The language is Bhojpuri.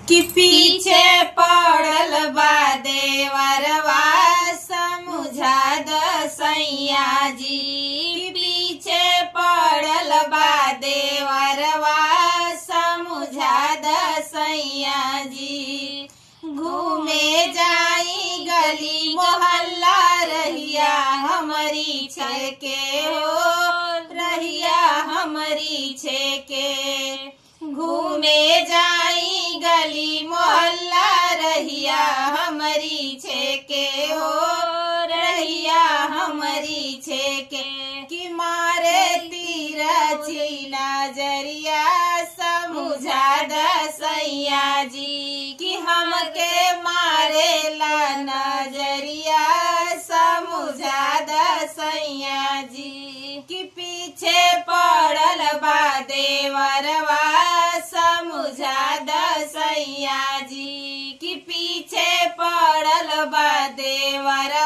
कि पीछे पड़ल बा देवरवा समझा द सैया जी। कि पीछे पड़ल बा देवरवा समझा द सैया जी। घूमे जाई गली मोहल्ला रहिया हमारी छेके हो, रहिया हमारी छेके। घूमे जाई गली मोहल्ला रहिया हमारी छेके हो, रहिया हमारी छेके। कि मारे तिरछी नजरिया समझा द सैया जी। कि हमके मारे ला नजरिया समझा द सैया जी। कि पीछे पड़ल बा देवरवा समझा द सैया जी। कि पीछे पड़ल बा देवरवा